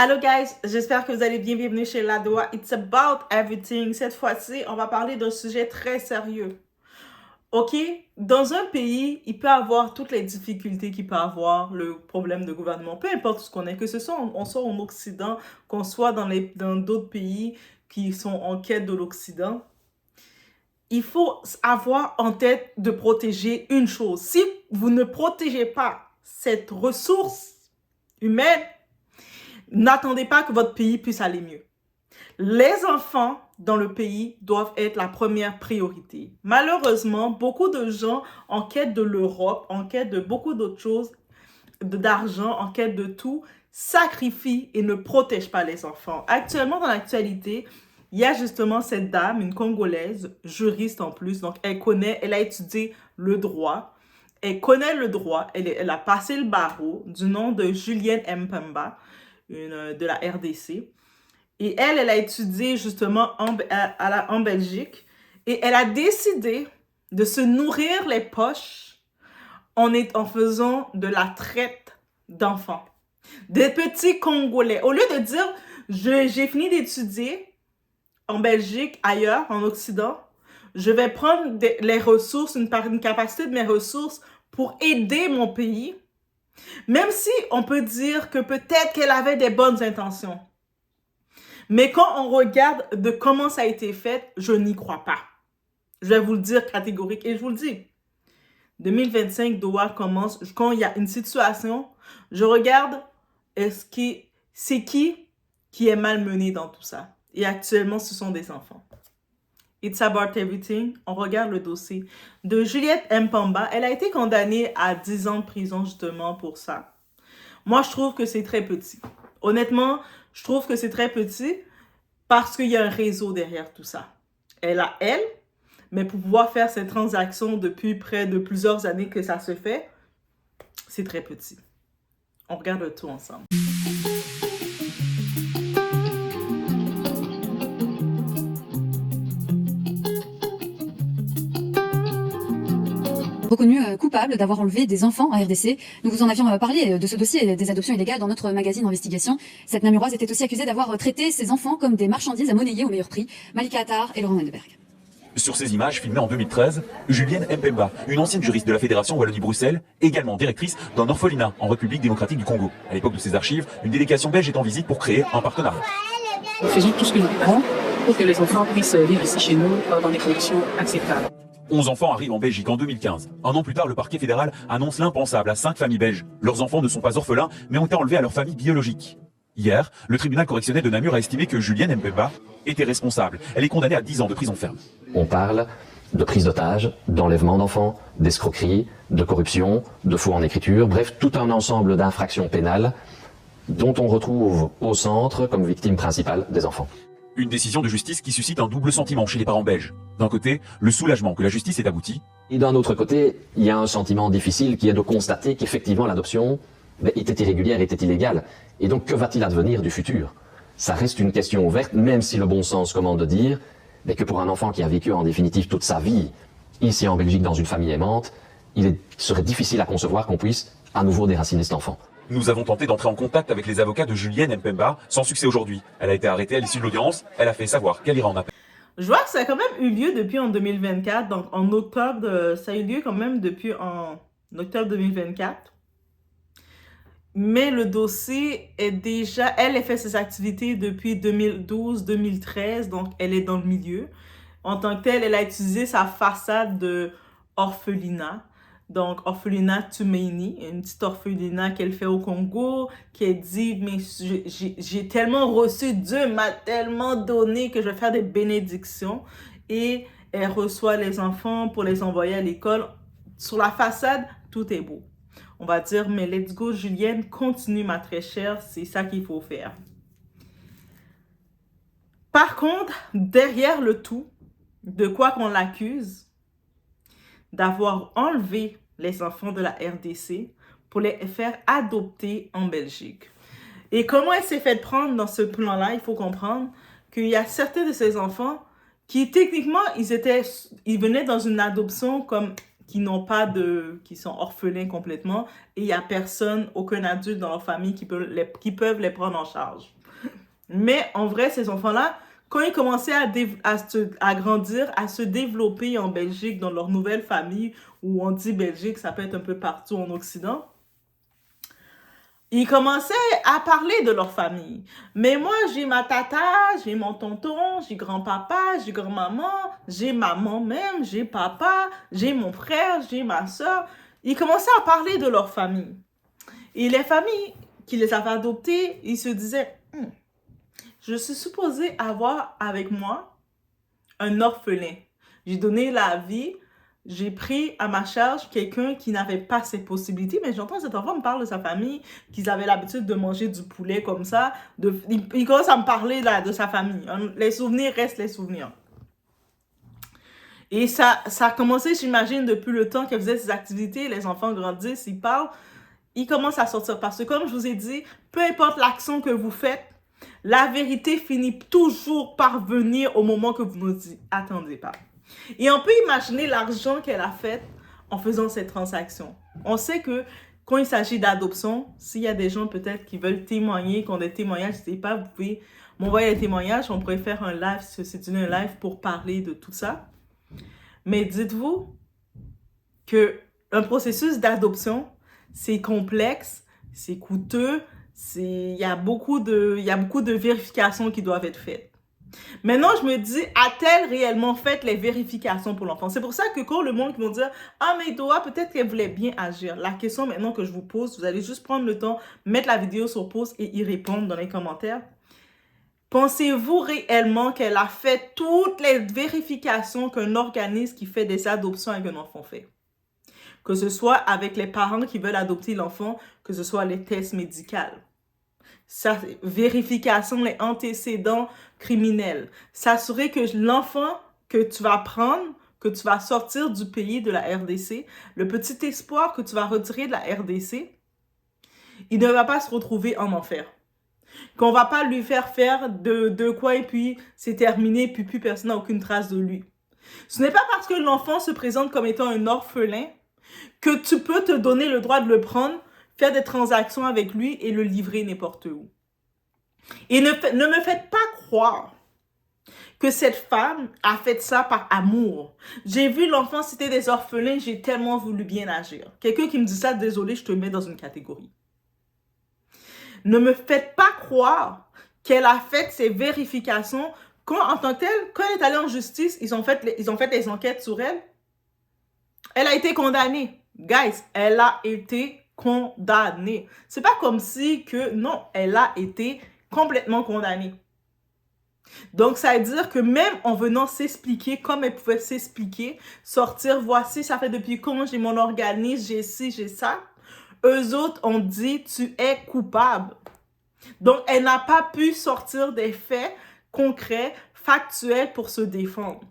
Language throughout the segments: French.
Hello guys, j'espère que vous allez bien. Bienvenue chez Ladoa. It's about everything. Cette fois-ci, on va parler d'un sujet très sérieux. Ok? Dans un pays, il peut avoir toutes les difficultés qu'il peut avoir, le problème de gouvernement, peu importe ce qu'on est, que ce soit on soit en Occident, qu'on soit dans d'autres pays qui sont en quête de l'Occident. Il faut avoir en tête de protéger une chose. Si vous ne protégez pas cette ressource humaine, n'attendez pas que votre pays puisse aller mieux. Les enfants dans le pays doivent être la première priorité. Malheureusement, beaucoup de gens en quête de l'Europe, en quête de beaucoup d'autres choses, d'argent, en quête de tout, sacrifient et ne protègent pas les enfants. Actuellement, dans l'actualité, il y a justement cette dame, une Congolaise, juriste en plus, donc elle a étudié le droit. Elle connaît le droit, elle a passé le barreau du nom de Julienne Mpemba, de la RDC. Et elle a étudié justement en Belgique et elle a décidé de se nourrir les poches en faisant de la traite d'enfants. Des petits Congolais. Au lieu de dire, j'ai fini d'étudier en Belgique, ailleurs, en Occident, je vais prendre les ressources, une capacité de mes ressources pour aider mon pays. Même si on peut dire que peut-être qu'elle avait des bonnes intentions. Mais quand on regarde de comment ça a été fait, je n'y crois pas. Je vais vous le dire catégorique et je vous le dis. 2025, Doha commence. Quand il y a une situation, je regarde c'est qui est malmené dans tout ça. Et actuellement, ce sont des enfants. It's about everything. On regarde le dossier de Juliette Mpemba. Elle a été condamnée à 10 ans de prison justement pour ça. Moi, je trouve que c'est très petit. Honnêtement, je trouve que c'est très petit parce qu'il y a un réseau derrière tout ça. Elle, mais pour pouvoir faire cette transaction depuis près de plusieurs années que ça se fait, c'est très petit. On regarde le tout ensemble. Reconnu coupable d'avoir enlevé des enfants en RDC. Nous vous en avions parlé de ce dossier des adoptions illégales dans notre magazine Investigation. Cette Namuroise était aussi accusée d'avoir traité ces enfants comme des marchandises à monnayer au meilleur prix. Malika Attar et Laurent Wendeberg. Sur ces images filmées en 2013, Julienne Mpemba, une ancienne juriste de la Fédération Wallonie-Bruxelles, également directrice d'un orphelinat en République démocratique du Congo. À l'époque de ces archives, une délégation belge est en visite pour créer un partenariat. Nous faisons tout ce que nous pouvons pour que les enfants puissent vivre ici chez nous dans des conditions acceptables. 11 enfants arrivent en Belgique en 2015. Un an plus tard, le parquet fédéral annonce l'impensable à 5 familles belges. Leurs enfants ne sont pas orphelins, mais ont été enlevés à leur famille biologique. Hier, le tribunal correctionnel de Namur a estimé que Julienne Mpemba était responsable. Elle est condamnée à 10 ans de prison ferme. On parle de prise d'otages, d'enlèvement d'enfants, d'escroquerie, de corruption, de faux en écriture, bref, tout un ensemble d'infractions pénales dont on retrouve au centre comme victime principale des enfants. Une décision de justice qui suscite un double sentiment chez les parents belges. D'un côté, le soulagement que la justice ait abouti. Et d'un autre côté, il y a un sentiment difficile qui est de constater qu'effectivement l'adoption était irrégulière, était illégale. Et donc que va-t-il advenir du futur? Ça reste une question ouverte, même si le bon sens commande de dire que pour un enfant qui a vécu en définitive toute sa vie ici en Belgique dans une famille aimante, il serait difficile à concevoir qu'on puisse à nouveau déraciner cet enfant. Nous avons tenté d'entrer en contact avec les avocats de Julienne Mpemba, sans succès aujourd'hui. Elle a été arrêtée à l'issue de l'audience, elle a fait savoir qu'elle ira en appel. Je vois que ça a quand même eu lieu depuis en 2024, donc en octobre, ça a eu lieu quand même depuis en octobre 2024. Mais le dossier est déjà, elle a fait ses activités depuis 2012-2013, donc elle est dans le milieu. En tant que telle, elle a utilisé sa façade de orphelinat. Donc, orphelinat Tumaini, une petite orphelinat qu'elle fait au Congo, qui est dit, mais j'ai tellement reçu, Dieu m'a tellement donné que je vais faire des bénédictions. Et elle reçoit les enfants pour les envoyer à l'école. Sur la façade, tout est beau. On va dire, mais let's go, Julienne, continue ma très chère, c'est ça qu'il faut faire. Par contre, derrière le tout, de quoi qu'on l'accuse, d'avoir enlevé les enfants de la RDC pour les faire adopter en Belgique. Et comment elle s'est fait prendre dans ce plan-là, il faut comprendre qu'il y a certains de ces enfants qui, techniquement, ils venaient dans une adoption comme n'ont pas qui sont orphelins complètement, et il n'y a personne, aucun adulte dans leur famille qui peuvent les prendre en charge. Mais en vrai, ces enfants-là, quand ils commençaient à grandir, à se développer en Belgique, dans leur nouvelle famille, où on dit Belgique, ça peut être un peu partout en Occident, ils commençaient à parler de leur famille. Mais moi, j'ai ma tata, j'ai mon tonton, j'ai grand-papa, j'ai grand-maman, j'ai maman même, j'ai papa, j'ai mon frère, j'ai ma soeur. Ils commençaient à parler de leur famille. Et les familles qui les avaient adoptés, ils se disaient, je suis supposée avoir avec moi un orphelin. J'ai donné la vie, j'ai pris à ma charge quelqu'un qui n'avait pas ces possibilités, mais j'entends cet enfant me parler de sa famille, qu'ils avaient l'habitude de manger du poulet comme ça. Il commence à me parler là, de sa famille. Les souvenirs restent les souvenirs. Et ça a commencé, j'imagine, depuis le temps qu'elle faisait ces activités. Les enfants grandissent, ils parlent, ils commencent à sortir. Parce que comme je vous ai dit, peu importe l'action que vous faites, la vérité finit toujours par venir au moment que vous ne vous y attendez pas. Et on peut imaginer l'argent qu'elle a fait en faisant cette transaction. On sait que quand il s'agit d'adoption, s'il y a des gens peut-être qui veulent témoigner, qui ont des témoignages, n'hésitez pas, vous pouvez m'envoyer des témoignages. On pourrait faire un live, c'est un live pour parler de tout ça. Mais dites-vous que un processus d'adoption, c'est complexe, c'est coûteux, il y a beaucoup de vérifications qui doivent être faites. Maintenant, je me dis, a-t-elle réellement fait les vérifications pour l'enfant? C'est pour ça que quand le monde va dire, ah, mais Doa, peut-être qu'elle voulait bien agir. La question maintenant que je vous pose, vous allez juste prendre le temps, mettre la vidéo sur pause et y répondre dans les commentaires. Pensez-vous réellement qu'elle a fait toutes les vérifications qu'un organisme qui fait des adoptions avec un enfant fait? Que ce soit avec les parents qui veulent adopter l'enfant, que ce soit les tests médicaux. Sa vérification, les antécédents criminels. S'assurer que l'enfant que tu vas prendre, que tu vas sortir du pays de la RDC, le petit espoir que tu vas retirer de la RDC, il ne va pas se retrouver en enfer. Qu'on va pas lui faire de quoi et puis c'est terminé, puis plus personne n'a aucune trace de lui. Ce n'est pas parce que l'enfant se présente comme étant un orphelin que tu peux te donner le droit de le prendre, faire des transactions avec lui et le livrer n'importe où. Et ne me faites pas croire que cette femme a fait ça par amour. J'ai vu l'enfant, c'était des orphelins, j'ai tellement voulu bien agir. Quelqu'un qui me dit ça, désolé, je te mets dans une catégorie. Ne me faites pas croire qu'elle a fait ces vérifications quand, en tant que telle, quand elle est allée en justice, ils ont fait les enquêtes sur elle. Elle a été condamnée. Guys, elle a été condamnée. C'est pas comme si que, non, elle a été complètement condamnée. Donc, ça veut dire que même en venant s'expliquer comme elle pouvait s'expliquer, sortir, voici, ça fait depuis quand j'ai mon organisme, j'ai ci, j'ai ça, eux autres ont dit, tu es coupable. Donc, elle n'a pas pu sortir des faits concrets, factuels pour se défendre.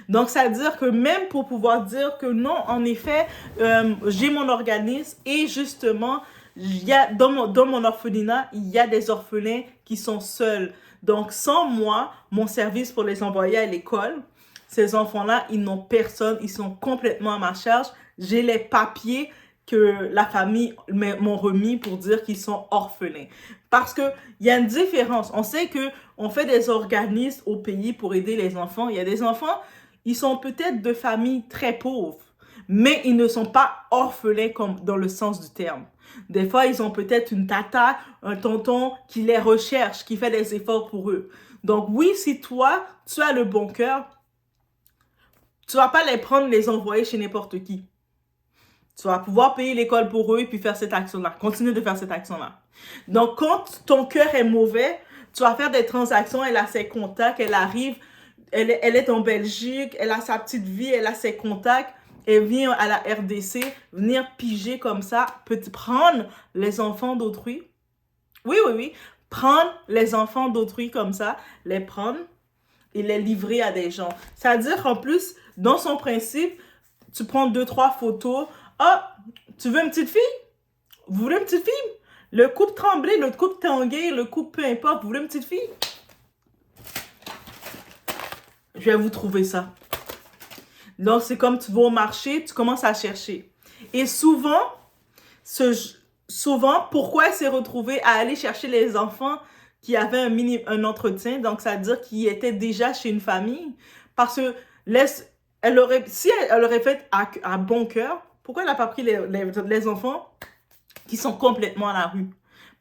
Donc, ça veut dire que même pour pouvoir dire que non, en effet, j'ai mon organisme et justement, dans mon orphelinat, il y a des orphelins qui sont seuls. Donc, sans moi, mon service pour les envoyer à l'école, ces enfants-là, ils n'ont personne, ils sont complètement à ma charge. J'ai les papiers que la famille m'ont remis pour dire qu'ils sont orphelins. Parce qu'il y a une différence. On sait qu'on fait des organismes au pays pour aider les enfants. Il y a des enfants, ils sont peut-être de familles très pauvres, mais ils ne sont pas orphelins comme dans le sens du terme. Des fois, ils ont peut-être une tata, un tonton qui les recherche, qui fait des efforts pour eux. Donc oui, si toi, tu as le bon cœur, tu vas pas les prendre, les envoyer chez n'importe qui. Tu vas pouvoir payer l'école pour eux et puis faire cette action-là. Continuer de faire cette action-là. Donc, quand ton cœur est mauvais, tu vas faire des transactions, elle a ses contacts, elle arrive, elle est en Belgique, elle a sa petite vie, elle a ses contacts, elle vient à la RDC, venir piger comme ça, prendre les enfants d'autrui. Oui. Prendre les enfants d'autrui comme ça, les prendre et les livrer à des gens. C'est-à-dire qu'en plus, dans son principe, tu prends 2-3 photos. Ah, tu veux une petite fille? Vous voulez une petite fille? Le couple Tremblay, le couple Tanguay, le couple peu importe, vous voulez une petite fille? Je vais vous trouver ça. Donc, c'est comme tu vas au marché, tu commences à chercher. Et souvent, pourquoi elle s'est retrouvée à aller chercher les enfants qui avaient un entretien, donc ça veut dire qu'ils étaient déjà chez une famille, parce que si elle aurait fait à bon cœur, pourquoi elle n'a pas pris les enfants qui sont complètement à la rue?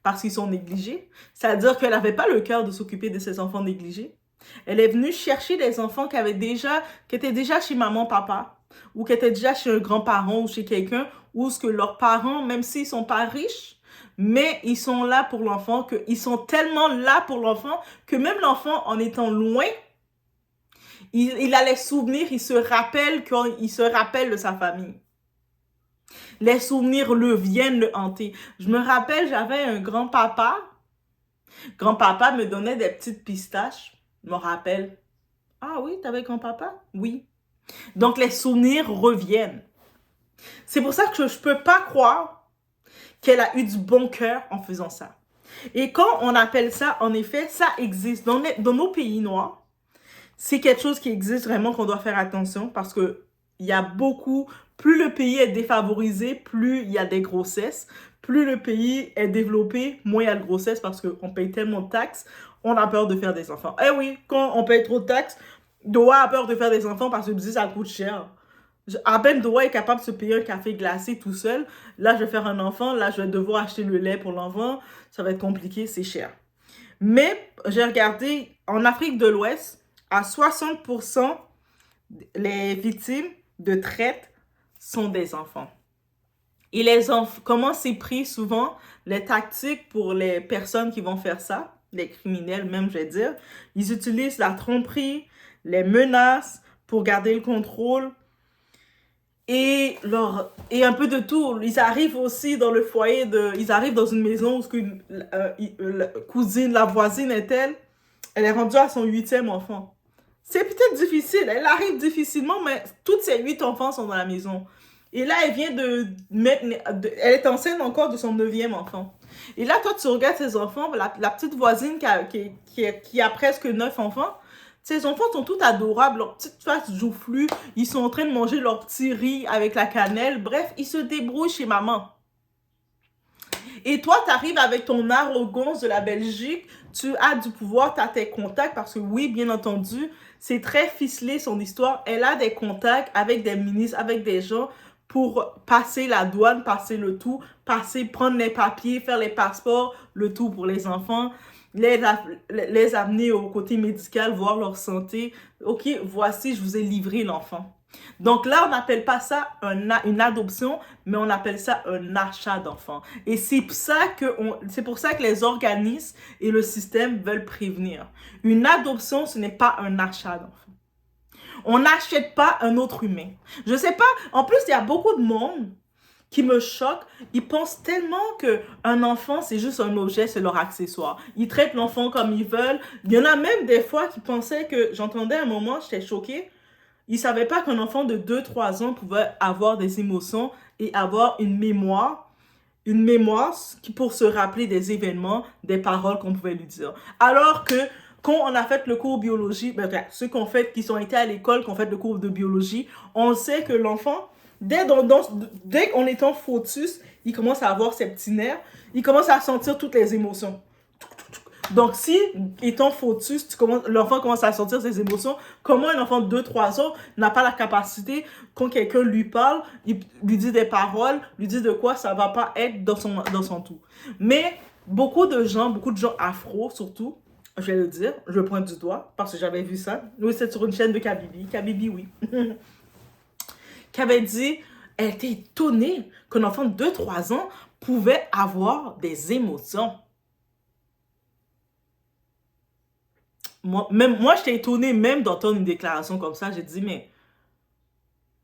Parce qu'ils sont négligés. Ça veut dire qu'elle n'avait pas le cœur de s'occuper de ses enfants négligés. Elle est venue chercher des enfants qui étaient déjà chez maman, papa, ou qui étaient déjà chez un grand-parent ou chez quelqu'un, ou ce que leurs parents, même s'ils sont pas riches, mais ils sont là pour l'enfant, ils sont tellement là pour l'enfant que même l'enfant, en étant loin, il a les souvenirs, il se rappelle de sa famille. Les souvenirs viennent le hanter. Je me rappelle, j'avais un grand-papa. Grand-papa me donnait des petites pistaches. Je me rappelle. Ah oui, t'avais grand-papa? Oui. Donc, les souvenirs reviennent. C'est pour ça que je peux pas croire qu'elle a eu du bon cœur en faisant ça. Et quand on appelle ça, en effet, ça existe. Dans nos pays noirs, c'est quelque chose qui existe vraiment qu'on doit faire attention parce que il y a beaucoup, plus le pays est défavorisé, plus il y a des grossesses. Plus le pays est développé, moins il y a de grossesses parce qu'on paye tellement de taxes, on a peur de faire des enfants. Eh oui, quand on paye trop de taxes, Doha a peur de faire des enfants parce que ça coûte cher. À peine Doha est capable de se payer un café glacé tout seul. Là, je vais faire un enfant. Là, je vais devoir acheter le lait pour l'enfant. Ça va être compliqué, c'est cher. Mais j'ai regardé, en Afrique de l'Ouest, à 60%, les victimes de traite sont des enfants. Et comment c'est pris souvent, les tactiques pour les personnes qui vont faire ça, les criminels même, je vais dire, ils utilisent la tromperie, les menaces pour garder le contrôle et un peu de tout. Ils arrivent aussi dans le foyer, ils arrivent dans une maison où la cousine, la voisine elle est rendue à son 8e enfant. C'est peut-être difficile, elle arrive difficilement, mais toutes ses 8 enfants sont dans la maison. Et là, elle vient elle est enceinte encore de son 9e enfant. Et là, toi, tu regardes ses enfants, la petite voisine qui a presque 9 enfants, ses enfants sont tous adorables, leurs petites faces joufflues, ils sont en train de manger leur petit riz avec la cannelle, bref, ils se débrouillent chez maman. Et toi, tu arrives avec ton arrogance de la Belgique, tu as du pouvoir, tu as tes contacts, parce que oui, bien entendu, c'est très ficelé son histoire. Elle a des contacts avec des ministres, avec des gens pour passer la douane, passer le tout, prendre les papiers, faire les passeports, le tout pour les enfants, les amener au côté médical, voir leur santé. Ok, voici, je vous ai livré l'enfant. Donc là, on n'appelle pas ça une adoption, mais on appelle ça un achat d'enfant. Et c'est pour ça que les organismes et le système veulent prévenir. Une adoption, ce n'est pas un achat d'enfant. On n'achète pas un autre humain. Je sais pas, en plus, il y a beaucoup de monde qui me choque. Ils pensent tellement qu'un enfant, c'est juste un objet, c'est leur accessoire. Ils traitent l'enfant comme ils veulent. Il y en a même des fois qui pensaient que, j'entendais un moment, j'étais choquée, ils ne savaient pas qu'un enfant de 2-3 ans pouvait avoir des émotions et avoir une mémoire pour se rappeler des événements, des paroles qu'on pouvait lui dire. Alors que quand on a fait le cours biologie, ceux qui sont été à l'école, qui ont fait le cours de biologie, on sait que l'enfant, dès qu'on est en fœtus, il commence à avoir ses petits nerfs, il commence à sentir toutes les émotions. Donc, si, étant fœtus, l'enfant commence à sentir ses émotions, comment un enfant de 2-3 ans n'a pas la capacité, quand quelqu'un lui parle, il lui dit des paroles, lui dit de quoi ça va pas être dans son tout. Mais beaucoup de gens afro surtout, je vais le dire, je le pointe du doigt, parce que j'avais vu ça. Oui, c'est sur une chaîne de Kabibi, oui. Qui avait dit, elle était étonnée qu'un enfant de 2-3 ans pouvait avoir des émotions. Moi, j'étais étonnée même d'entendre une déclaration comme ça. J'ai dit, mais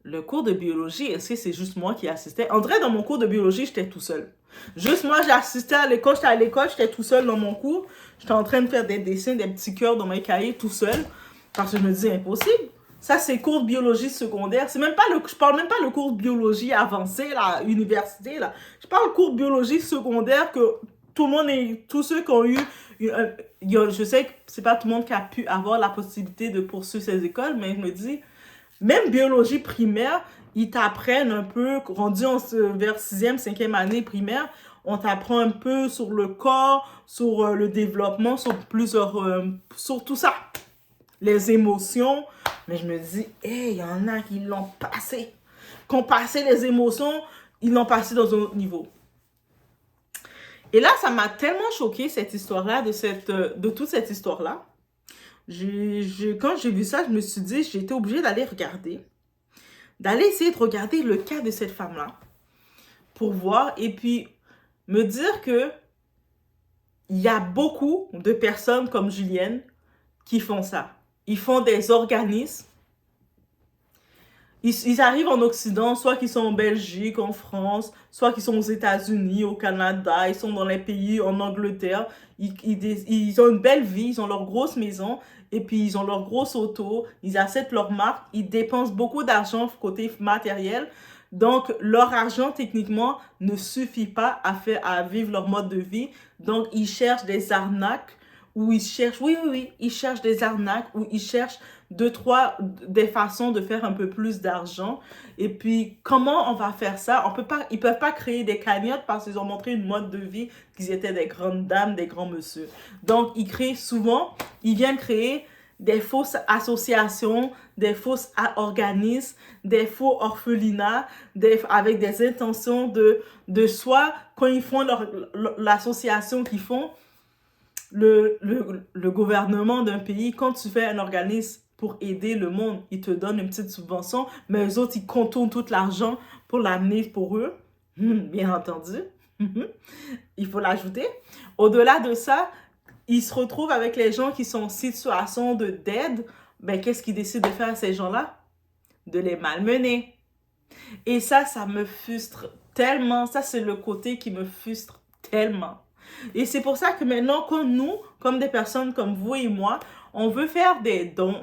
le cours de biologie, est-ce que c'est juste moi qui assistais? En vrai, dans mon cours de biologie, j'étais tout seul. Juste moi, j'ai assisté à l'école. J'étais à l'école, j'étais tout seul dans mon cours. J'étais en train de faire des dessins, des petits cœurs dans mes cahiers, tout seul. Parce que je me disais, impossible. Ça, c'est cours de biologie secondaire. Je parle même pas le cours de biologie avancé, là, université, là. Je parle cours de biologie secondaire que tous ceux qui ont eu, je sais que c'est pas tout le monde qui a pu avoir la possibilité de poursuivre ces écoles, mais je me dis, Même biologie primaire, ils t'apprennent un peu, rendu vers 6e, 5e année primaire, on t'apprend un peu sur le corps, sur le développement, sur sur tout ça. Les émotions. Mais je me dis, il y en a qui l'ont passé. Qui ont passé les émotions, ils l'ont passé dans un autre niveau. Et là, ça m'a tellement choqué cette histoire-là, de toute cette histoire-là. Quand j'ai vu ça, je me suis dit, j'ai été obligée d'aller essayer de regarder le cas de cette femme-là pour voir et puis me dire que il y a beaucoup de personnes comme Julienne qui font ça. Ils font des organismes. Ils arrivent en Occident, soit qu'ils sont en Belgique, en France, soit qu'ils sont aux États-Unis, au Canada, ils sont dans les pays, en Angleterre. Ils ont une belle vie, ils ont leur grosse maison, et puis ils ont leur grosse auto, ils achètent leur marque, ils dépensent beaucoup d'argent côté matériel. Donc, leur argent, techniquement, ne suffit pas à vivre leur mode de vie. Donc, ils cherchent des arnaques, ils cherchent des arnaques, ou ils cherchent des façons de faire un peu plus d'argent. Et puis, comment on va faire ça? Ils peuvent pas créer des cagnottes parce qu'ils ont montré une mode de vie qu'ils étaient des grandes dames, des grands messieurs. Donc, ils viennent créer des fausses associations, des fausses organismes, des faux orphelinats, avec des intentions de soit, quand ils font l'association qu'ils font, le gouvernement d'un pays, quand tu fais un organisme pour aider le monde, ils te donnent une petite subvention, mais eux autres, ils contournent tout l'argent pour l'amener pour eux. Bien entendu. Il faut l'ajouter. Au-delà de ça, ils se retrouvent avec les gens qui sont en situation d'aide. Ben, qu'est-ce qu'ils décident de faire à ces gens-là? De les malmener. Et ça me frustre tellement. Ça, c'est le côté qui me frustre tellement. Et c'est pour ça que maintenant, comme des personnes comme vous et moi, on veut faire des dons.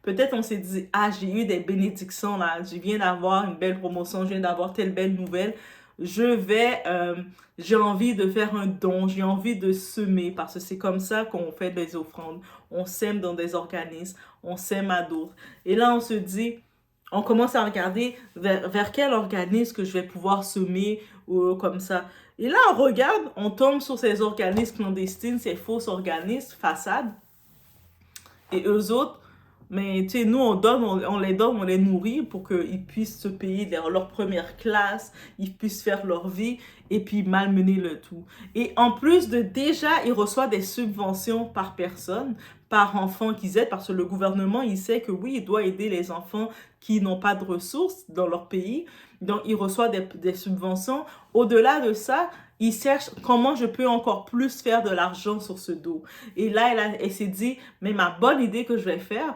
Peut-être on s'est dit, j'ai eu des bénédictions là, je viens d'avoir une belle promotion, je viens d'avoir telle belle nouvelle. J'ai envie de faire un don, j'ai envie de semer, parce que c'est comme ça qu'on fait des offrandes. On sème dans des organismes, on sème à d'autres. Et là, on commence à regarder vers quel organisme que je vais pouvoir semer, ou comme ça. Et là, on tombe sur ces organismes clandestins, ces faux organismes, façades. Et eux autres, mais tu sais, nous, on les donne, on les nourrit pour qu'ils puissent se payer leur première classe, ils puissent faire leur vie et puis malmener le tout. Et en plus déjà, ils reçoivent des subventions par personne, par enfant qu'ils aident, parce que le gouvernement, il sait que oui, il doit aider les enfants qui n'ont pas de ressources dans leur pays. Donc, ils reçoivent des subventions. Au-delà de ça, ils cherchent comment je peux encore plus faire de l'argent sur ce dos. Et là, elle s'est dit, mais ma bonne idée que je vais faire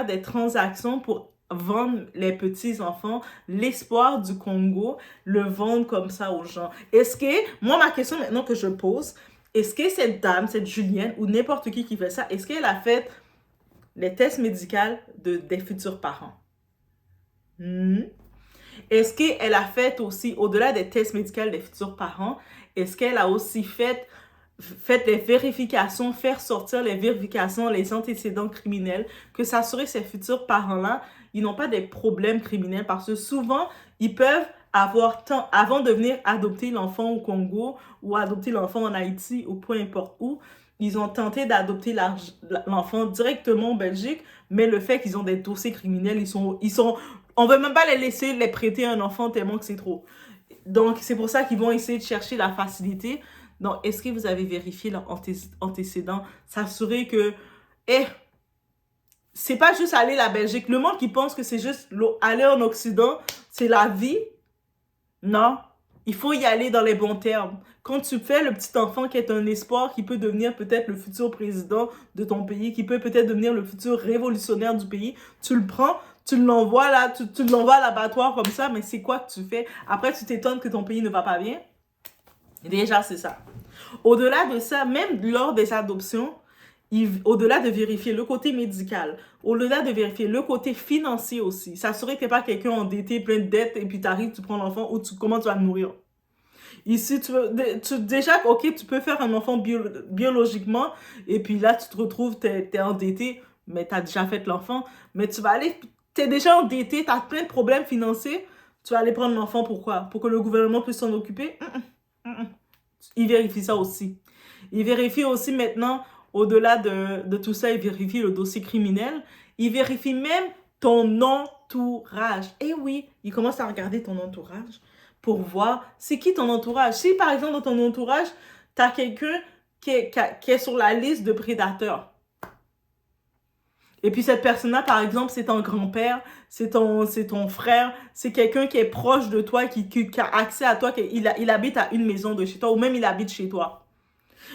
des transactions pour vendre les petits enfants, l'espoir du Congo, le vendre comme ça aux gens. Moi, ma question maintenant que je pose, est-ce que cette dame, cette Julienne, ou n'importe qui fait ça, est-ce qu'elle a fait les tests médicaux des futurs parents? Est-ce qu'elle a fait aussi, au-delà des tests médicaux des futurs parents, est-ce qu'elle a aussi fait les vérifications, faire sortir les vérifications, les antécédents criminels, que s'assurer ces futurs parents-là, ils n'ont pas des problèmes criminels, parce que souvent, ils peuvent avoir avant de venir adopter l'enfant au Congo ou adopter l'enfant en Haïti ou peu importe où, ils ont tenté d'adopter l'enfant directement en Belgique, mais le fait qu'ils ont des dossiers criminels, on veut même pas les laisser les prêter à un enfant tellement que c'est trop. Donc, c'est pour ça qu'ils vont essayer de chercher la facilité. Donc, est-ce que vous avez vérifié leurs antécédents? S'assurer que, c'est pas juste aller à la Belgique. Le monde qui pense que c'est juste aller en Occident, c'est la vie. Non, il faut y aller dans les bons termes. Quand tu fais le petit enfant qui est un espoir, qui peut devenir peut-être le futur président de ton pays, qui peut peut-être devenir le futur révolutionnaire du pays, tu le prends, tu l'envoies là, tu l'envoies à l'abattoir comme ça, mais c'est quoi que tu fais? Après, tu t'étonnes que ton pays ne va pas bien? Déjà, c'est ça. Au-delà de ça, même lors des adoptions, au-delà de vérifier le côté médical, au-delà de vérifier le côté financier aussi, s'assurer que tu n'es pas quelqu'un endetté, plein de dettes, et puis tu arrives, tu prends l'enfant, ou comment tu vas le nourrir. Ici, déjà, ok, tu peux faire un enfant biologiquement, et puis là, tu te retrouves, t'es endetté, mais tu as déjà fait l'enfant, mais tu vas aller Tu es déjà endetté, tu as plein de problèmes financiers, tu vas aller prendre l'enfant pourquoi? Pour que le gouvernement puisse s'en occuper? Il vérifie ça aussi. Il vérifie aussi maintenant, au-delà de tout ça, il vérifie le dossier criminel. Il vérifie même ton entourage. Et oui, il commence à regarder ton entourage pour voir c'est qui ton entourage. Si par exemple dans ton entourage, tu as quelqu'un qui est sur la liste de prédateurs, et puis cette personne-là, par exemple, c'est ton grand-père, c'est ton frère, c'est quelqu'un qui est proche de toi, qui a accès à toi, il habite à une maison de chez toi, ou même il habite chez toi.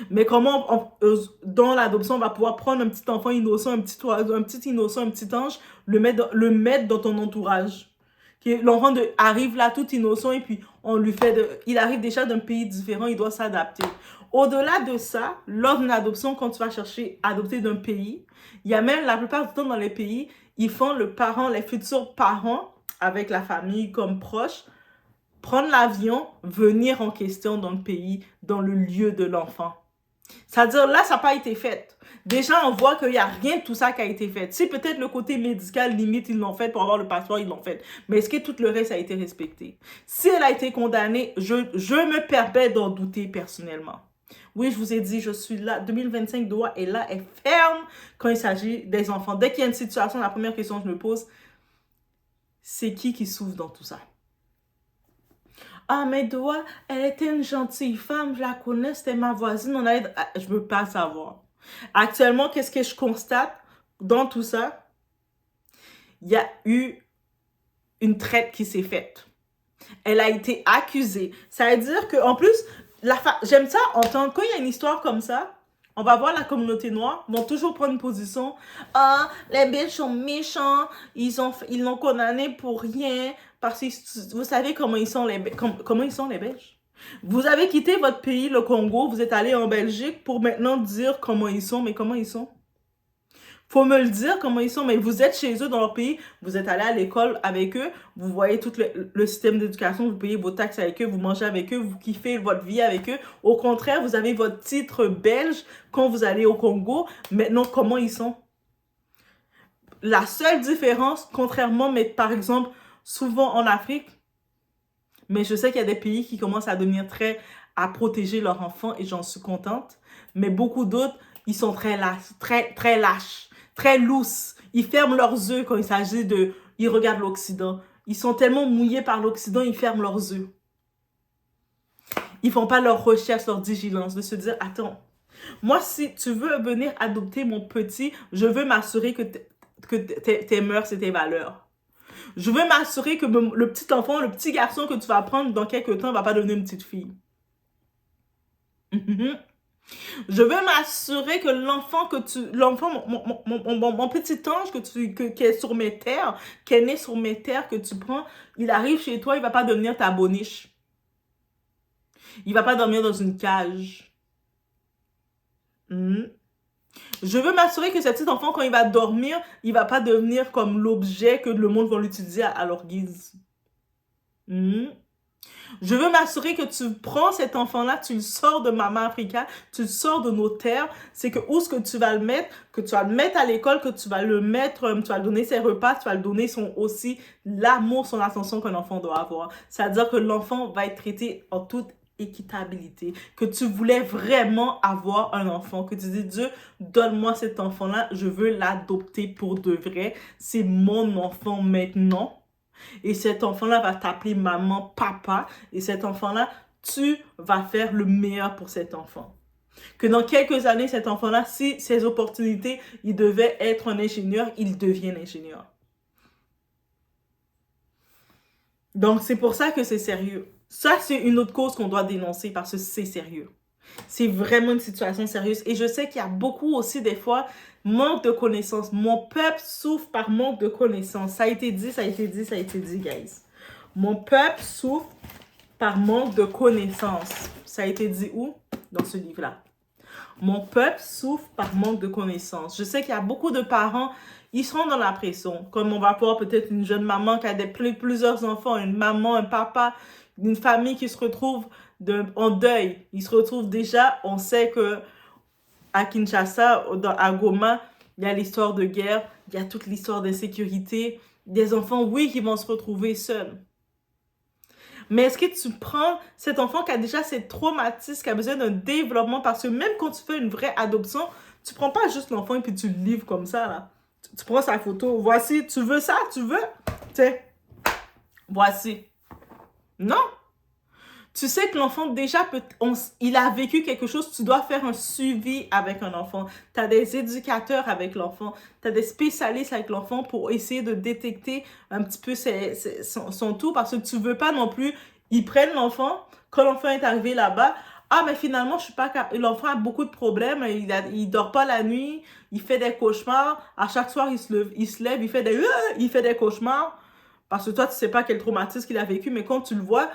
Mais comment, dans l'adoption, on va pouvoir prendre un petit enfant innocent, un petit oiseau, un petit innocent, un petit ange, le mettre dans ton entourage. L'enfant arrive là tout innocent et puis on lui fait il arrive déjà d'un pays différent, il doit s'adapter. Au-delà de ça, lors d'une adoption, quand tu vas chercher adopter d'un pays, il y a même la plupart du temps dans les pays, ils font les futurs parents avec la famille comme proche, prendre l'avion, venir en question dans le pays, dans le lieu de l'enfant. C'est-à-dire, là, ça n'a pas été fait. Déjà, on voit qu'il n'y a rien de tout ça qui a été fait. Si peut-être le côté médical, limite, ils l'ont fait pour avoir le passeport, ils l'ont fait. Mais est-ce que tout le reste a été respecté? Si elle a été condamnée, je me permets d'en douter personnellement. Oui, je vous ai dit, je suis là. 2025 doigt est là, est ferme quand il s'agit des enfants. Dès qu'il y a une situation, la première question que je me pose, c'est qui souffre dans tout ça? Ah, mais Doua, elle était une gentille femme, je la connais, c'était ma voisine, je veux pas savoir. Actuellement, qu'est-ce que je constate dans tout ça? Il y a eu une traite qui s'est faite. Elle a été accusée. Ça veut dire qu'en plus, j'aime ça entendre, quand il y a une histoire comme ça, on va voir la communauté noire, vont toujours prendre une position. Ah, les Belges sont méchants, ils l'ont condamné pour rien, parce que vous savez comment ils sont comment ils sont les Belges. Vous avez quitté votre pays, le Congo, vous êtes allé en Belgique pour maintenant dire comment ils sont, mais comment ils sont? Faut me le dire comment ils sont, mais vous êtes chez eux dans leur pays, vous êtes allé à l'école avec eux, vous voyez tout le système d'éducation, vous payez vos taxes avec eux, vous mangez avec eux, vous kiffez votre vie avec eux. Au contraire, vous avez votre titre belge quand vous allez au Congo. Maintenant, comment ils sont? La seule différence, contrairement, mais par exemple, souvent en Afrique, mais je sais qu'il y a des pays qui commencent à devenir à protéger leurs enfants et j'en suis contente, mais beaucoup d'autres, ils sont très lâches, très lâches. Très loose. Ils ferment leurs yeux quand il s'agit ils regardent l'Occident. Ils sont tellement mouillés par l'Occident, ils ferment leurs yeux. Ils font pas leur recherche, leur vigilance, de se dire, attends, moi, si tu veux venir adopter mon petit, je veux m'assurer que tes mœurs et tes valeurs. Je veux m'assurer que le petit enfant, le petit garçon que tu vas prendre dans quelques temps ne va pas devenir une petite fille. Je veux m'assurer que mon petit ange qui est sur mes terres, qui est né sur mes terres, que tu prends, il arrive chez toi, il va pas devenir ta boniche. Il va pas dormir dans une cage. Je veux m'assurer que ce petit enfant, quand il va dormir, il va pas devenir comme l'objet que le monde va l'utiliser à leur guise. Je veux m'assurer que tu prends cet enfant-là, tu le sors de Maman Africa, tu le sors de nos terres. C'est que où est-ce que tu vas le mettre? Que tu vas le mettre à l'école, que tu vas le mettre, tu vas lui donner ses repas, tu vas lui donner aussi l'amour, son attention qu'un enfant doit avoir. C'est-à-dire que l'enfant va être traité en toute équitabilité. Que tu voulais vraiment avoir un enfant, que tu dis, Dieu, donne-moi cet enfant-là, je veux l'adopter pour de vrai. C'est mon enfant maintenant. Et cet enfant-là va t'appeler maman, papa. Et cet enfant-là, tu vas faire le meilleur pour cet enfant. Que dans quelques années, cet enfant-là, si ses opportunités, il devait être un ingénieur, il devient ingénieur. Donc, c'est pour ça que c'est sérieux. Ça, c'est une autre cause qu'on doit dénoncer parce que c'est sérieux. C'est vraiment une situation sérieuse. Et je sais qu'il y a beaucoup aussi, des fois, manque de connaissances. Mon peuple souffre par manque de connaissances. Ça a été dit, guys. Mon peuple souffre par manque de connaissances. Ça a été dit où? Dans ce livre-là. Mon peuple souffre par manque de connaissances. Je sais qu'il y a beaucoup de parents, ils seront dans la pression. Comme on va voir peut-être une jeune maman qui a plusieurs enfants, une maman, un papa, une famille qui se retrouve en deuil. Ils se retrouvent déjà, on sait que à Kinshasa, à Goma, il y a l'histoire de guerre, il y a toute l'histoire d'insécurité. Des enfants, oui, qui vont se retrouver seuls. Mais est-ce que tu prends cet enfant qui a déjà ces traumatismes, qui a besoin d'un développement, parce que même quand tu fais une vraie adoption, tu prends pas juste l'enfant et puis tu le livres comme ça, là. Tu prends sa photo, voici, tu veux ça, tu veux? Tiens, voici. Non. Tu sais que l'enfant, déjà, il a vécu quelque chose, tu dois faire un suivi avec un enfant. Tu as des éducateurs avec l'enfant, tu as des spécialistes avec l'enfant pour essayer de détecter un petit peu son tout, parce que tu veux pas non plus, ils prennent l'enfant, quand l'enfant est arrivé là-bas, ah, mais finalement, je suis pas l'enfant a beaucoup de problèmes, il dort pas la nuit, il fait des cauchemars, à chaque soir, il se lève, il fait des cauchemars, parce que toi, tu sais pas quel traumatisme qu'il a vécu, mais quand tu le vois,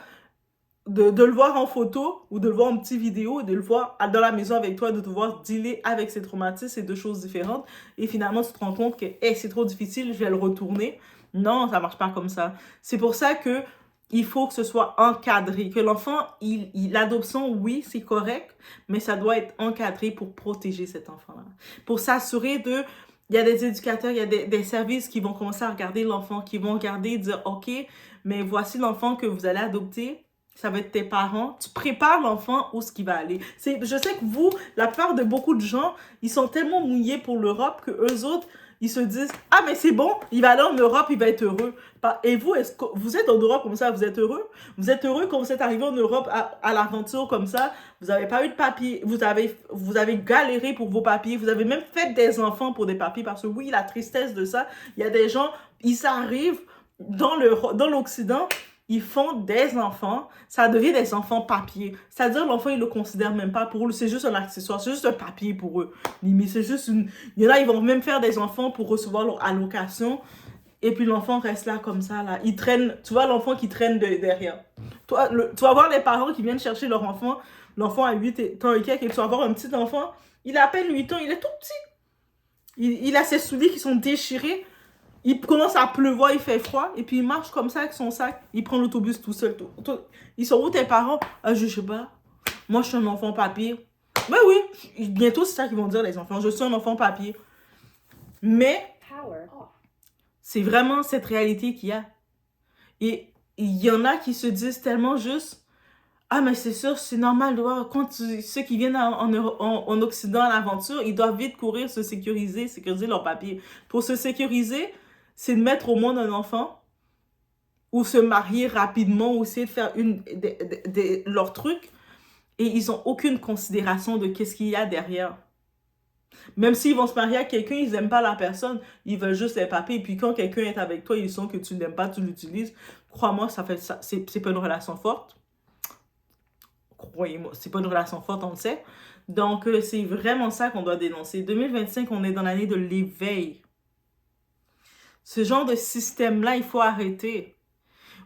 de le voir en photo ou de le voir en petite vidéo et de le voir dans la maison avec toi, de te voir dealer avec ses traumatismes, c'est deux choses différentes. Et finalement, tu te rends compte que hey, c'est trop difficile, je vais le retourner. Non, ça marche pas comme ça. C'est pour ça que il faut que ce soit encadré. Que l'enfant, l'adoption, oui, c'est correct, mais ça doit être encadré pour protéger cet enfant-là. Pour s'assurer de... Il y a des éducateurs, il y a des services qui vont commencer à regarder l'enfant, qui vont regarder, dire, OK, mais voici l'enfant que vous allez adopter. Ça va être tes parents. Tu prépares l'enfant où ce qu'il va aller. Je sais que vous, la plupart de beaucoup de gens, ils sont tellement mouillés pour l'Europe que eux autres, ils se disent « Ah, mais c'est bon, il va aller en Europe, il va être heureux. » Et vous, est-ce que vous êtes en Europe comme ça, vous êtes heureux? Vous êtes heureux quand vous êtes arrivé en Europe à l'aventure comme ça, vous n'avez pas eu de papier, vous avez galéré pour vos papiers, vous avez même fait des enfants pour des papiers, parce que oui, la tristesse de ça, il y a des gens, ils arrivent dans l'Occident, ils font des enfants, ça devient des enfants papier. C'est-à-dire, l'enfant, ils le considèrent même pas pour eux, c'est juste un accessoire, c'est juste un papier pour eux. Mais c'est juste une... Il y en a, ils vont même faire des enfants pour recevoir leur allocation, et puis l'enfant reste là comme ça, là. Il traîne, tu vois l'enfant qui traîne derrière. Toi, tu vas voir les parents qui viennent chercher leur enfant, l'enfant a 8 ans et quelques, et tu vas voir un petit enfant, il a à peine 8 ans, il est tout petit. Il a ses souliers qui sont déchirés. Il commence à pleuvoir, il fait froid, et puis il marche comme ça avec son sac. Il prend l'autobus tout seul. Ils sont où tes parents? Ah, je sais pas. Moi, je suis un enfant papier. Ben oui, bientôt c'est ça qu'ils vont dire les enfants. Je suis un enfant papier. Mais c'est vraiment cette réalité qu'il y a. Et il y en a qui se disent tellement juste, ah, mais c'est sûr, c'est normal de voir, quand ceux qui viennent en Occident à l'aventure, ils doivent vite courir, se sécuriser leur papier. Pour se sécuriser, c'est de mettre au monde un enfant, ou se marier rapidement, ou essayer de faire leur truc, et ils n'ont aucune considération de qu'est-ce qu'il y a derrière. Même s'ils vont se marier à quelqu'un, ils n'aiment pas la personne, ils veulent juste les papiers, et puis quand quelqu'un est avec toi, ils sentent que tu n'aimes pas, tu l'utilises, crois-moi, c'est pas une relation forte. Croyez-moi, c'est pas une relation forte, on le sait. Donc, c'est vraiment ça qu'on doit dénoncer. 2025, on est dans l'année de l'éveil. Ce genre de système-là, il faut arrêter.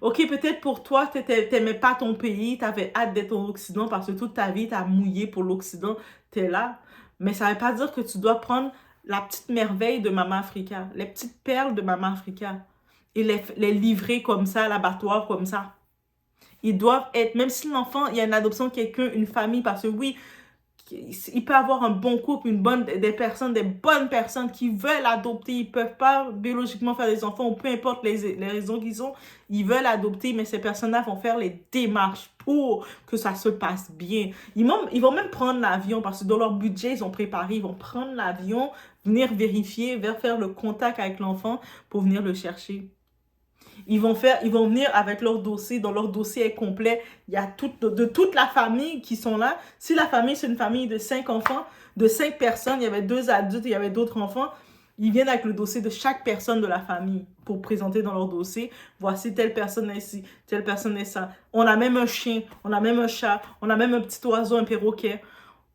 OK, peut-être pour toi, t'aimais pas ton pays, t'avais hâte d'être au Occident parce que toute ta vie, t'as mouillé pour l'Occident, t'es là. Mais ça veut pas dire que tu dois prendre la petite merveille de Maman Africa, les petites perles de Maman Africa et les livrer comme ça à l'abattoir, comme ça. Ils doivent être, même si l'enfant, il y a une adoption de quelqu'un, une famille, parce que oui, il peut avoir un bon couple, des bonnes personnes qui veulent adopter, ils peuvent pas biologiquement faire des enfants, ou peu importe les raisons qu'ils ont, ils veulent adopter, mais ces personnes-là vont faire les démarches pour que ça se passe bien. Ils vont même prendre l'avion, parce que dans leur budget, ils ont préparé, ils vont prendre l'avion, venir vérifier, faire le contact avec l'enfant pour venir le chercher. Ils vont venir avec leur dossier. Dans leur dossier est complet. Il y a de toute la famille qui sont là. Si la famille, c'est une famille de 5 enfants, de 5 personnes, il y avait 2 adultes et il y avait d'autres enfants, ils viennent avec le dossier de chaque personne de la famille pour présenter dans leur dossier. Voici telle personne est ici, telle personne est ça. On a même un chien, on a même un chat, on a même un petit oiseau, un perroquet.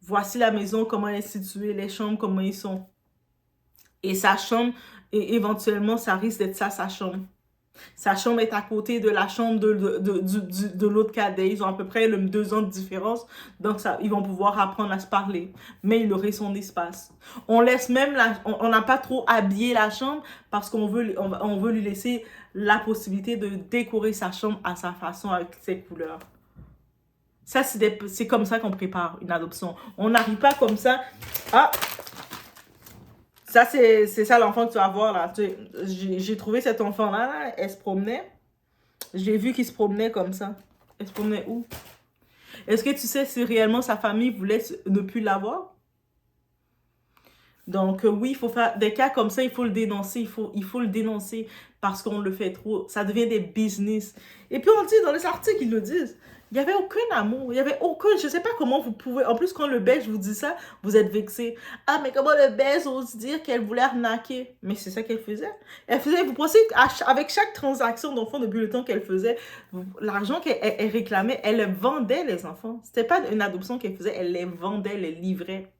Voici la maison, comment elle est située, les chambres, comment ils sont. Et sa chambre, et éventuellement, ça risque d'être ça, sa chambre. Sa chambre est à côté de la chambre de l'autre cadet. Ils ont à peu près 2 ans de différence. Donc, ils vont pouvoir apprendre à se parler. Mais il aurait son espace. On laisse même on n'a pas trop habillé la chambre parce qu'on veut lui laisser la possibilité de décorer sa chambre à sa façon avec ses couleurs. Ça, c'est comme ça qu'on prépare une adoption. On n'arrive pas comme ça. Ah! Ça, c'est ça l'enfant que tu vas voir, là. J'ai trouvé cet enfant-là, là, elle se promenait. J'ai vu qu'il se promenait comme ça. Elle se promenait où? Est-ce que tu sais si réellement sa famille voulait ne plus l'avoir? Donc, oui, il faut faire des cas comme ça, il faut le dénoncer, il faut le dénoncer parce qu'on le fait trop. Ça devient des business. Et puis, on dit dans les articles, ils le disent. Il n'y avait aucun amour, il n'y avait aucun... Je ne sais pas comment vous pouvez... En plus, quand le Belge vous dit ça, vous êtes vexé. Ah, mais comment le Belge ose dire qu'elle voulait arnaquer? Mais c'est ça qu'elle faisait. Elle faisait... Vous pensez qu'avec chaque transaction d'enfant depuis le temps qu'elle faisait, l'argent qu'elle réclamait, elle vendait les enfants. C'était pas une adoption qu'elle faisait, elle les vendait, elle les livrait.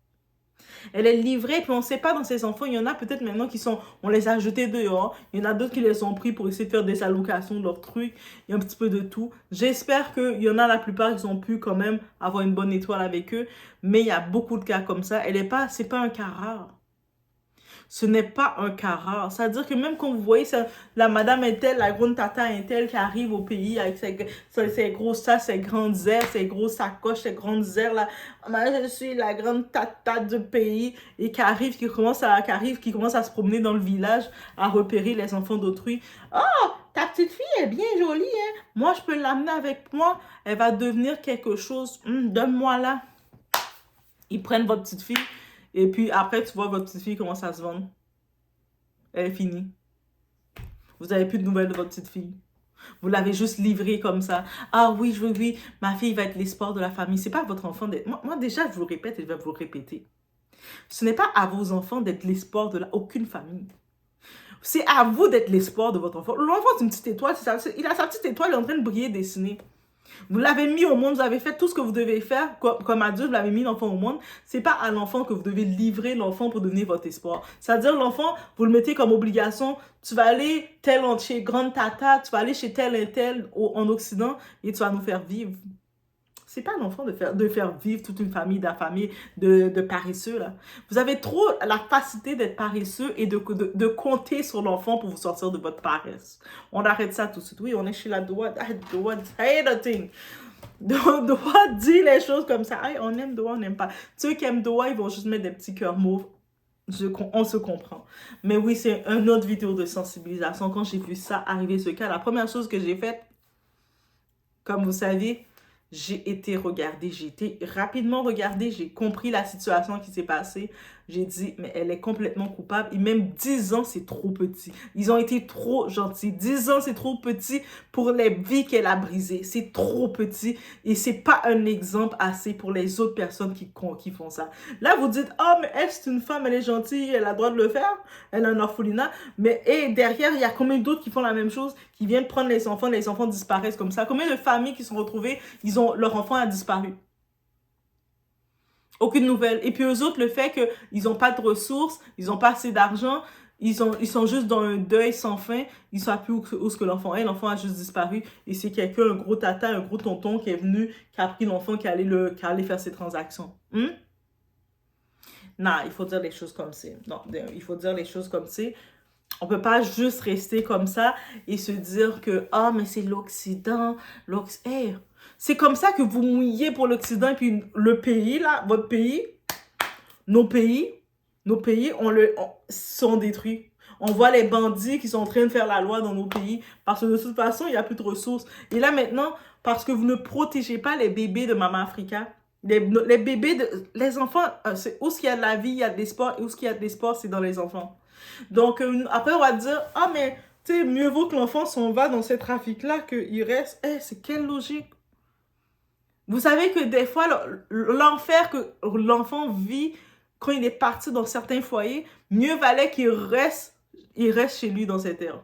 Elle est livrée, puis on ne sait pas dans ces enfants. Il y en a peut-être maintenant qui sont... On les a jetés dehors. Il y en a d'autres qui les ont pris pour essayer de faire des allocations de leurs trucs. Il y a un petit peu de tout. J'espère qu'il y en a la plupart qui ont pu quand même avoir une bonne étoile avec eux. Mais il y a beaucoup de cas comme ça. C'est pas un cas rare. Ce n'est pas un cas rare. C'est-à-dire que même quand vous voyez ça, la madame est telle, la grande tata est telle qui arrive au pays avec ses grosses tasses, ses grandes airs, ses grosses sacoches, ses grandes airs là. Moi, je suis la grande tata du pays et qui commence à se promener dans le village à repérer les enfants d'autrui. Oh, ta petite fille est bien jolie, hein? Moi, je peux l'amener avec moi. Elle va devenir quelque chose. Donne-moi là. Ils prennent votre petite fille. Et puis après, tu vois votre petite fille commence à se vendre. Elle est finie. Vous n'avez plus de nouvelles de votre petite fille. Vous l'avez juste livrée comme ça. Ah oui, oui, ma fille va être l'espoir de la famille. C'est pas à votre enfant d'être... Moi, déjà, je vous le répète et je vais vous le répéter. Ce n'est pas à vos enfants d'être l'espoir de aucune famille. C'est à vous d'être l'espoir de votre enfant. L'enfant, c'est une petite étoile. Il a sa petite étoile, il est en train de briller, dessiner. Vous l'avez mis au monde, vous avez fait tout ce que vous devez faire comme adulte, vous l'avez mis l'enfant au monde. C'est pas à l'enfant que vous devez livrer l'enfant pour devenir votre espoir. C'est-à-dire l'enfant, vous le mettez comme obligation. Tu vas aller chez grande tata, tu vas aller chez tel et tel en Occident et tu vas nous faire vivre. C'est pas l'enfant de faire vivre toute une famille d'affamés, de paresseux, là. Vous avez trop la facilité d'être paresseux et de compter sur l'enfant pour vous sortir de votre paresse. On arrête ça tout de suite. Oui, on est chez la droite. Doigt, hey, the thing. Doigt dit les choses comme ça. Hey, on aime Doigt, on n'aime pas. Ceux qui aiment Doigt, ils vont juste mettre des petits cœurs mauves. On se comprend. Mais oui, c'est une autre vidéo de sensibilisation. Quand j'ai vu ça arriver, ce cas, la première chose que j'ai faite, comme vous savez, j'ai été rapidement regardée, j'ai compris la situation qui s'est passée. J'ai dit, mais elle est complètement coupable. Et même 10 ans, c'est trop petit. Ils ont été trop gentils. 10 ans, c'est trop petit pour les vies qu'elle a brisées. C'est trop petit. Et c'est pas un exemple assez pour les autres personnes qui font ça. Là, vous dites, oh, mais elle, c'est une femme, elle est gentille, elle a le droit de le faire. Elle a un orphelinat. Mais et derrière, il y a combien d'autres qui font la même chose, qui viennent prendre les enfants disparaissent comme ça. Combien de familles qui sont retrouvées, leur enfant a disparu. Aucune nouvelle. Et puis eux autres, le fait qu'ils n'ont pas de ressources, ils n'ont pas assez d'argent, ils sont juste dans un deuil sans fin, ils ne savent plus où est-ce que l'enfant est. L'enfant a juste disparu. Et c'est quelqu'un, un gros tata, un gros tonton qui est venu, qui a pris l'enfant, qui allait faire ses transactions. Non, il faut dire les choses comme c'est. Non, il faut dire les choses comme c'est. On peut pas juste rester comme ça et se dire que, ah, mais c'est l'Occident. Hey, c'est comme ça que vous mouillez pour l'Occident et puis le pays, là, votre pays, nos pays, sont détruits. On voit les bandits qui sont en train de faire la loi dans nos pays parce que de toute façon, il n'y a plus de ressources. Et là, maintenant, parce que vous ne protégez pas les bébés de Maman Africa, les bébés, les enfants, où est-ce qu'il y a de la vie, il y a de l'espoir, et où est-ce qu'il y a de l'espoir, c'est dans les enfants. Donc, après, on va dire, ah, mais, tu sais, mieux vaut que l'enfant s'en va dans ce trafic-là qu'il reste. C'est quelle logique? Vous savez que des fois, l'enfer que l'enfant vit quand il est parti dans certains foyers, mieux valait qu'il reste chez lui dans cette terre.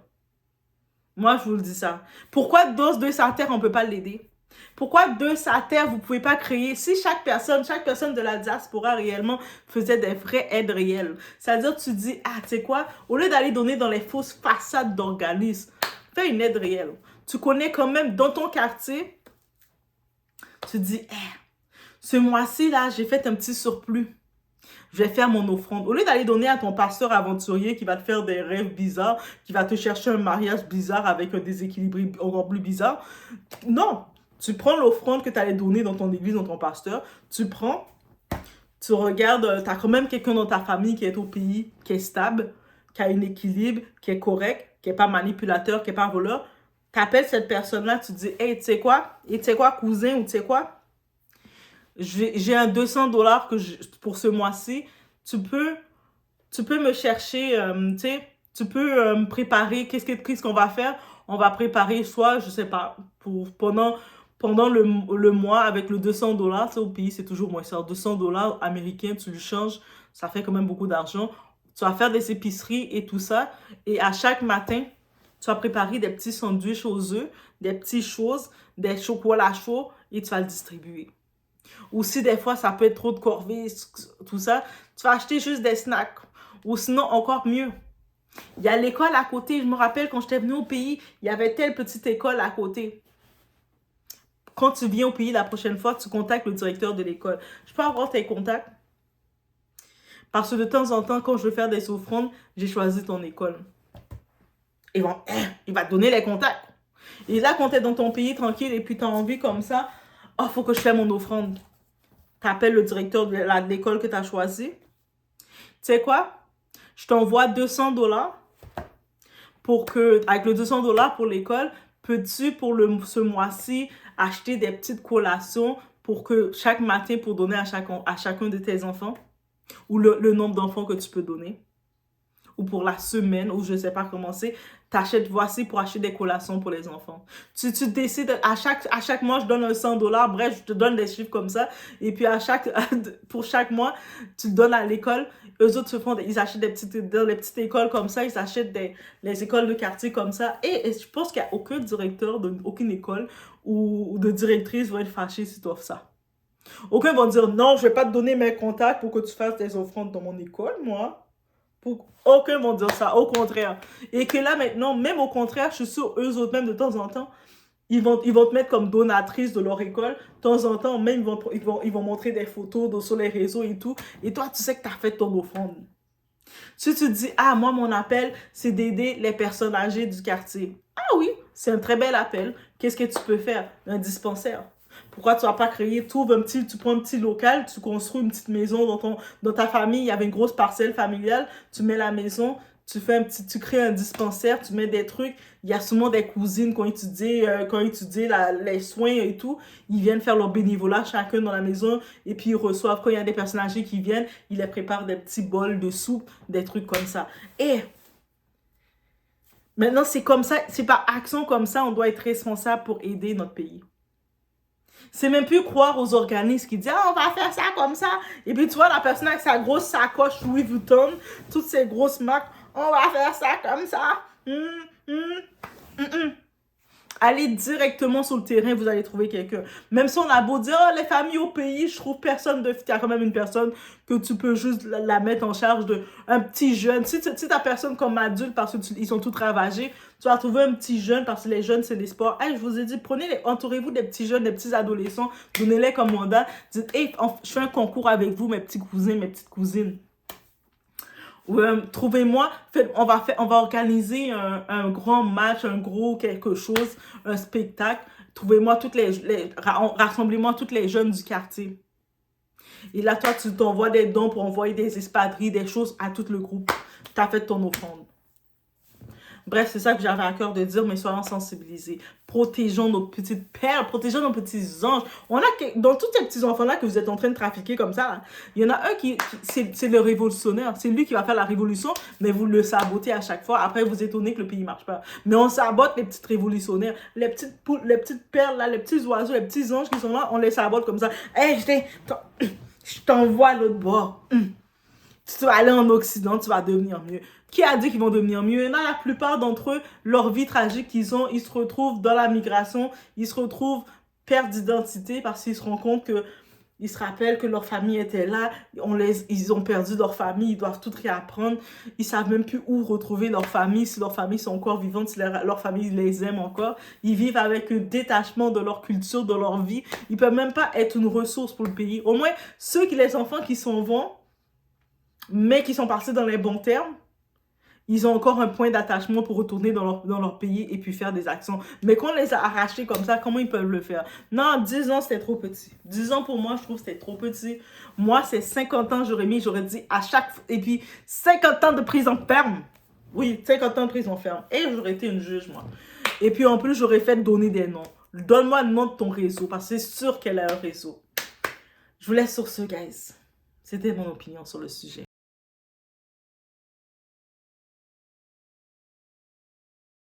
Moi, je vous le dis ça. Pourquoi de sa terre, on ne peut pas l'aider? Pourquoi de sa terre, vous ne pouvez pas créer? Si chaque personne de la diaspora réellement faisait des vraies aides réelles. C'est-à-dire, tu dis, ah, tu sais quoi? Au lieu d'aller donner dans les fausses façades d'organismes, fais une aide réelle. Tu connais quand même dans ton quartier, tu dis, ce mois-ci, là, j'ai fait un petit surplus. Je vais faire mon offrande. Au lieu d'aller donner à ton pasteur aventurier qui va te faire des rêves bizarres, qui va te chercher un mariage bizarre avec un déséquilibre encore plus bizarre. Non, tu prends l'offrande que tu allais donner dans ton église, dans ton pasteur, tu prends, Tu regardes, tu as quand même quelqu'un dans ta famille qui est au pays, qui est stable, qui a un équilibre, qui est correct, qui n'est pas manipulateur, qui n'est pas voleur. Tu appelles cette personne-là, tu dis, hey, tu sais quoi? Et tu sais quoi, cousin, ou tu sais quoi? J'ai un 200$ pour ce mois-ci. Tu peux me chercher, tu sais, tu peux me préparer. Qu'est-ce qu'on va faire? On va préparer soit, je sais pas, pendant le mois avec le 200$, tu sais, au pays, c'est toujours moins cher. 200$ américains, tu le changes, ça fait quand même beaucoup d'argent. Tu vas faire des épiceries et tout ça. Et à chaque matin, tu vas préparer des petits sandwichs aux œufs, des petites choses, des chocolats chauds et tu vas le distribuer. Ou si des fois, ça peut être trop de corvées, tout ça, tu vas acheter juste des snacks. Ou sinon, encore mieux. Il y a l'école à côté. Je me rappelle, quand j'étais venue au pays, il y avait telle petite école à côté. Quand tu viens au pays la prochaine fois, tu contactes le directeur de l'école. Je peux avoir tes contacts? Parce que de temps en temps, quand je veux faire des offrandes, j'ai choisi ton école. Il va te donner les contacts. Et là, quand tu es dans ton pays tranquille et puis tu as envie comme ça, oh, faut que je fasse mon offrande. Tu appelles le directeur de l'école que tu as choisi. Tu sais quoi? Je t'envoie 200$ avec le 200$ pour l'école, peux-tu ce mois-ci acheter des petites collations pour que chaque matin pour donner à chacun de tes enfants? Ou le nombre d'enfants que tu peux donner? Ou pour la semaine, ou je ne sais pas comment c'est, voici pour acheter des collations pour les enfants. Tu décides, à chaque mois, je donne un 100$, bref, je te donne des chiffres comme ça, et puis pour chaque mois, tu donnes à l'école, eux autres ils achètent dans les petites écoles comme ça, ils achètent les écoles de quartier comme ça, et je pense qu'il n'y a aucun directeur d'aucune école ou de directrice va être fâché si tu offres ça. Aucun va dire, non, je ne vais pas te donner mes contacts pour que tu fasses des offrandes dans mon école, moi. Aucun vont dire ça, au contraire. Et que là, maintenant, même au contraire, je suis sûre, eux autres, même de temps en temps, ils vont te mettre comme donatrice de leur école. De temps en temps, même, ils vont montrer des photos sur les réseaux et tout. Et toi, tu sais que tu as fait ton offrande. Si tu te dis, ah, moi, mon appel, c'est d'aider les personnes âgées du quartier. Ah oui, c'est un très bel appel. Qu'est-ce que tu peux faire? Un dispensaire. Pourquoi tu vas pas créer, tu prends un petit local, tu construis une petite maison dans ta famille, il y avait une grosse parcelle familiale, tu mets la maison, tu crées un dispensaire, tu mets des trucs, il y a souvent des cousines qui ont étudié les soins et tout, ils viennent faire leur bénévolat chacun dans la maison, et puis ils reçoivent, quand il y a des personnes âgées qui viennent, ils les préparent des petits bols de soupe, des trucs comme ça. Et maintenant, c'est comme ça, c'est par action comme ça, on doit être responsable pour aider notre pays. C'est même plus croire aux organismes qui disent, ah, on va faire ça comme ça. Et puis, tu vois, la personne avec sa grosse sacoche Louis Vuitton, toutes ces grosses marques, on va faire ça comme ça. Allez directement sur le terrain, vous allez trouver quelqu'un. Même si on a beau dire, oh, les familles au pays, je trouve personne de... Il y a quand même une personne que tu peux juste la mettre en charge d'un petit jeune. Si ta personne comme adulte, parce qu'ils sont tous ravagés, tu vas trouver un petit jeune, parce que les jeunes, c'est l'espoir. Hey, je vous ai dit, entourez-vous des petits jeunes, des petits adolescents, donnez-les comme mandat. Dites, hey, je fais un concours avec vous, mes petits cousins, mes petites cousines. Trouvez-moi, on va organiser un grand match, un gros quelque chose, un spectacle. Trouvez-moi rassemblez-moi toutes les jeunes du quartier. Et là, toi, tu t'envoies des dons pour envoyer des espadrilles, des choses à tout le groupe. Tu as fait ton offrande. Bref, c'est ça que j'avais à cœur de dire, mais soyons sensibilisés. Protégeons nos petites perles, protégeons nos petits anges. Dans tous ces petits enfants-là que vous êtes en train de trafiquer comme ça, là, il y en a un c'est le révolutionnaire. C'est lui qui va faire la révolution, mais vous le sabotez à chaque fois. Après, vous étonnez que le pays ne marche pas. Mais on sabote les petites révolutionnaires. Les petites poules, les petites perles, là, les petits oiseaux, les petits anges qui sont là, on les sabote comme ça. Hey, je t'envoie à l'autre bord. Tu vas aller en Occident, tu vas devenir mieux. Qui a dit qu'ils vont devenir mieux? Non, la plupart d'entre eux, leur vie tragique qu'ils ont, ils se retrouvent dans la migration, ils se retrouvent perte d'identité parce qu'ils se rendent compte ils se rappellent que leur famille était là, ils ont perdu leur famille, ils doivent tout réapprendre, ils savent même plus où retrouver leur famille, si leur famille sont encore vivantes, si leur famille les aime encore. Ils vivent avec un détachement de leur culture, de leur vie. Ils peuvent même pas être une ressource pour le pays. Au moins, les enfants qui s'en vont, mais qui sont partis dans les bons termes, ils ont encore un point d'attachement pour retourner dans leur pays et puis faire des actions. Mais quand on les a arrachés comme ça, comment ils peuvent le faire? Non, 10 ans, c'était trop petit. 10 ans, pour moi, je trouve que c'était trop petit. Moi, c'est 50 ans, j'aurais dit à chaque... Et puis, 50 ans de prison ferme. Oui, 50 ans de prison ferme. Et j'aurais été une juge, moi. Et puis, en plus, j'aurais fait donner des noms. Donne-moi le nom de ton réseau, parce que c'est sûr qu'elle a un réseau. Je vous laisse sur ce, guys. C'était mon opinion sur le sujet.